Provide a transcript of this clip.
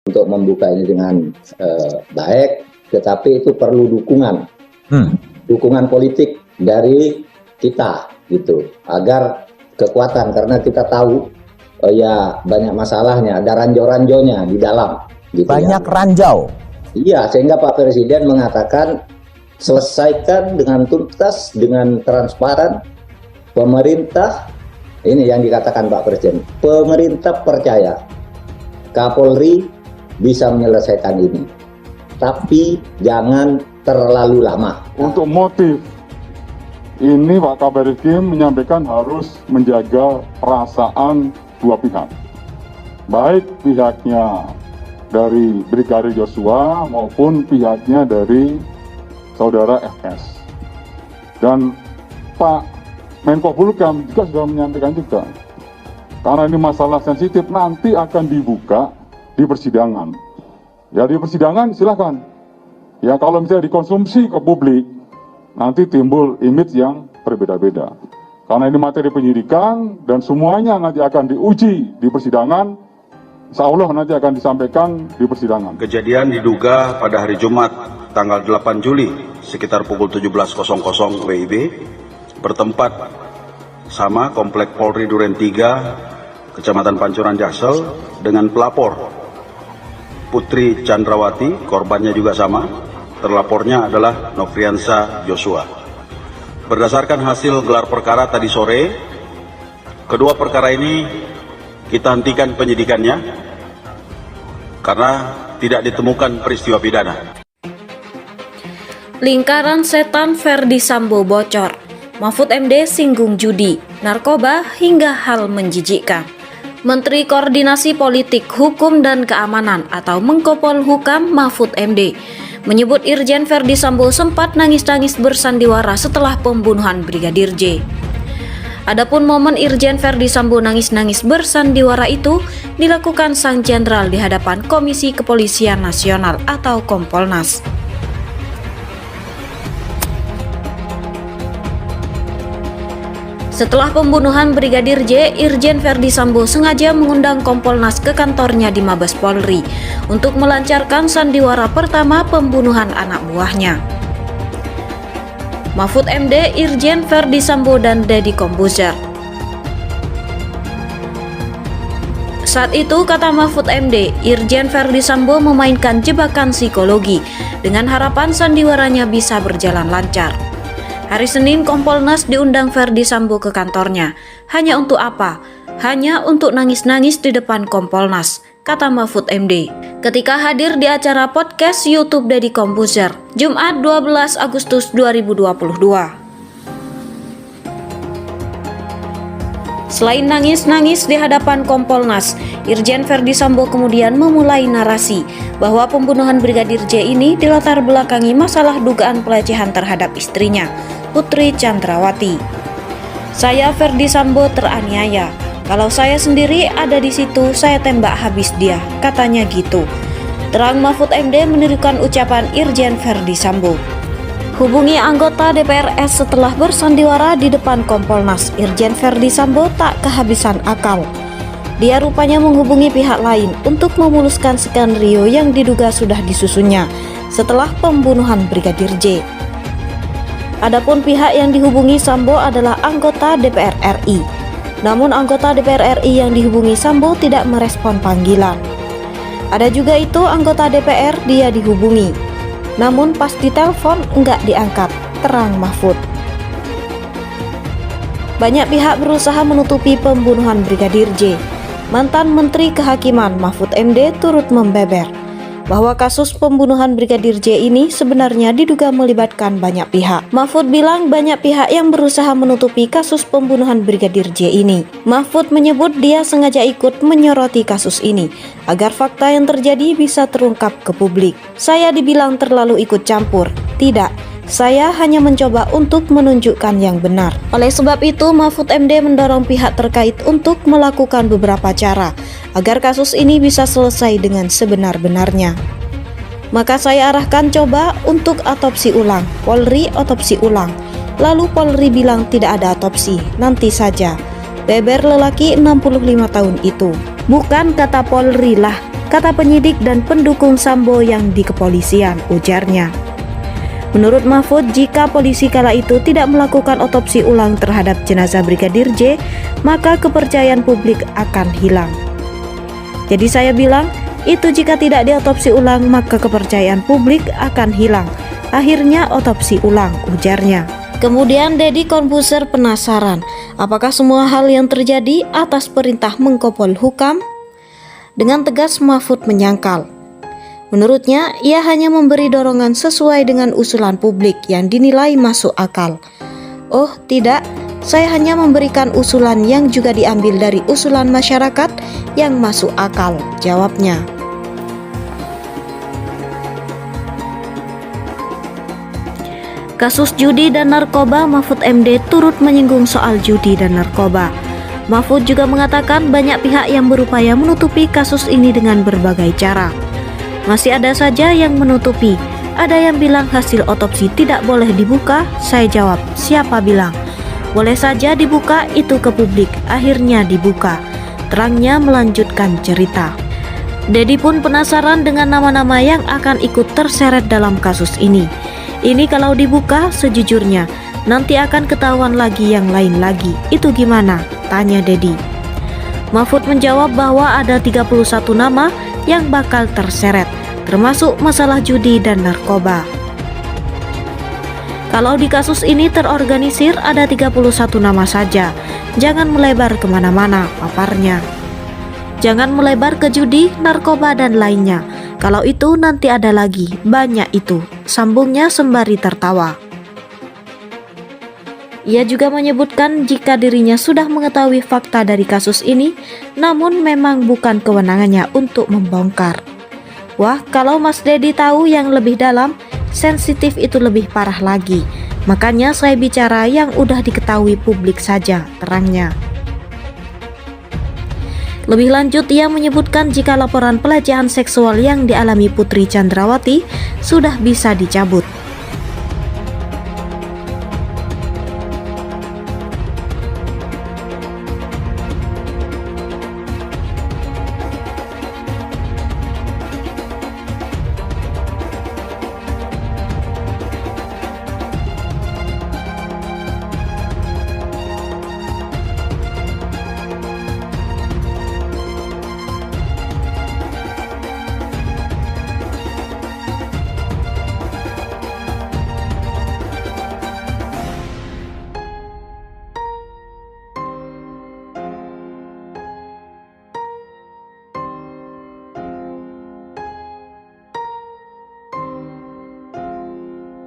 untuk membuka ini dengan baik, tetapi itu perlu dukungan politik dari kita gitu, agar kekuatan, karena kita tahu ya banyak masalahnya, ada ranjau-ranjaunya di dalam gitu. Banyak ya. ranjau. Iya, sehingga Pak Presiden mengatakan selesaikan dengan tuntas, dengan transparan. Pemerintah, ini yang dikatakan Pak Presiden, pemerintah percaya Kapolri bisa menyelesaikan ini, tapi jangan terlalu lama. Untuk motif ini Pak Kabar Eskrim menyampaikan harus menjaga perasaan dua pihak, baik pihaknya dari Brigadir Joshua maupun pihaknya dari saudara FS. Dan Pak Menko Polhukam juga sudah menyampaikan juga, karena ini masalah sensitif nanti akan dibuka di persidangan. Ya di persidangan silakan. Ya kalau misalnya dikonsumsi ke publik, nanti timbul image yang berbeda-beda. Karena ini materi penyidikan dan semuanya nanti akan diuji di persidangan. Insya Allah nanti akan disampaikan di persidangan. Kejadian diduga pada hari Jumat tanggal 8 Juli sekitar pukul 17.00 WIB bertempat sama Komplek Polri Duren 3, Kecamatan Pancoran Jaksel dengan pelapor Putri Chandrawati, korbannya juga sama, terlapornya adalah Nofriansa Joshua. Berdasarkan hasil gelar perkara tadi sore, kedua perkara ini kita hentikan penyidikannya karena tidak ditemukan peristiwa pidana. Lingkaran setan Ferdi Sambo bocor. Mahfud MD singgung judi, narkoba hingga hal menjijikkan. Menteri Koordinasi Politik, Hukum dan Keamanan atau Menko Polhukam Mahfud MD menyebut Irjen Ferdi Sambo sempat nangis-nangis bersandiwara setelah pembunuhan Brigadir J. Adapun momen Irjen Ferdi Sambo nangis-nangis bersandiwara itu dilakukan sang jenderal di hadapan Komisi Kepolisian Nasional atau Kompolnas. Setelah pembunuhan Brigadir J, Irjen Ferdi Sambo sengaja mengundang Kompolnas ke kantornya di Mabes Polri untuk melancarkan sandiwara pertama pembunuhan anak buahnya. Mahfud MD, Irjen Ferdi Sambo dan Deddy Kombuzer. Saat itu, kata Mahfud MD, Irjen Ferdi Sambo memainkan jebakan psikologi dengan harapan sandiwaranya bisa berjalan lancar. Hari Senin, Kompolnas diundang Ferdi Sambo ke kantornya. Hanya untuk apa? Hanya untuk nangis-nangis di depan Kompolnas, kata Mahfud MD. Ketika hadir di acara podcast YouTube Deddy Kombuzer, Jumat 12 Agustus 2022. Selain nangis-nangis di hadapan Kompolnas, Irjen Ferdi Sambo kemudian memulai narasi bahwa pembunuhan Brigadir J ini dilatar belakangi masalah dugaan pelecehan terhadap istrinya, Putri Chandrawati. Saya Ferdi Sambo teraniaya. Kalau saya sendiri ada di situ, saya tembak habis dia, katanya gitu. Terang Mahfud MD menirukan ucapan Irjen Ferdi Sambo. Hubungi anggota DPR RI setelah bersandiwara di depan Kompolnas, Irjen Ferdi Sambo tak kehabisan akal. Dia rupanya menghubungi pihak lain untuk memuluskan skenario yang diduga sudah disusunnya setelah pembunuhan Brigadir J. Adapun pihak yang dihubungi Sambo adalah anggota DPR RI. Namun anggota DPR RI yang dihubungi Sambo tidak merespon panggilan. Ada juga itu anggota DPR dia dihubungi. Namun pas ditelepon enggak diangkat, terang Mahfud. Banyak pihak berusaha menutupi pembunuhan Brigadir J. Mantan Menteri Kehakiman Mahfud MD turut membeber bahwa kasus pembunuhan Brigadir J ini sebenarnya diduga melibatkan banyak pihak. Mahfud bilang banyak pihak yang berusaha menutupi kasus pembunuhan Brigadir J ini. Mahfud menyebut dia sengaja ikut menyoroti kasus ini agar fakta yang terjadi bisa terungkap ke publik. Saya dibilang terlalu ikut campur. Tidak, saya hanya mencoba untuk menunjukkan yang benar. Oleh sebab itu, Mahfud MD mendorong pihak terkait untuk melakukan beberapa cara agar kasus ini bisa selesai dengan sebenar-benarnya. Maka saya arahkan coba untuk otopsi ulang, Polri otopsi ulang. Lalu Polri bilang tidak ada otopsi, nanti saja. Beber lelaki 65 tahun itu. Bukan kata Polri lah, kata penyidik dan pendukung Sambo yang di kepolisian, ujarnya. Menurut Mahfud, jika polisi kala itu tidak melakukan otopsi ulang terhadap jenazah Brigadir J, maka kepercayaan publik akan hilang. Jadi saya bilang, itu jika tidak diotopsi ulang maka kepercayaan publik akan hilang. Akhirnya otopsi ulang, ujarnya. Kemudian Deddy Corbuzier penasaran, apakah semua hal yang terjadi atas perintah Menko Polhukam? Dengan tegas Mahfud menyangkal. Menurutnya, ia hanya memberi dorongan sesuai dengan usulan publik yang dinilai masuk akal. Oh tidak, saya hanya memberikan usulan yang juga diambil dari usulan masyarakat yang masuk akal, jawabnya. Kasus judi dan narkoba, Mahfud MD turut menyinggung soal judi dan narkoba. Mahfud juga mengatakan banyak pihak yang berupaya menutupi kasus ini dengan berbagai cara. Masih ada saja yang menutupi. Ada yang bilang hasil otopsi tidak boleh dibuka. Saya jawab, siapa bilang? Boleh saja dibuka, itu ke publik. Akhirnya dibuka. Terangnya melanjutkan cerita. Deddy pun penasaran dengan nama-nama yang akan ikut terseret dalam kasus ini. Ini kalau dibuka, sejujurnya nanti akan ketahuan lagi yang lain lagi. Itu gimana? Tanya Deddy. Mahfud menjawab bahwa ada 31 nama yang bakal terseret, termasuk masalah judi dan narkoba. Kalau di kasus ini terorganisir ada 31 nama saja. Jangan melebar kemana-mana, paparnya. Jangan melebar ke judi, narkoba, dan lainnya. Kalau itu nanti ada lagi, banyak itu, sambungnya sembari tertawa. Ia juga menyebutkan jika dirinya sudah mengetahui fakta dari kasus ini, namun memang bukan kewenangannya untuk membongkar. Wah, kalau Mas Deddy tahu yang lebih dalam, sensitif itu lebih parah lagi. Makanya saya bicara yang udah diketahui publik saja, terangnya. Lebih lanjut, ia menyebutkan jika laporan pelecehan seksual yang dialami Putri Chandrawati sudah bisa dicabut.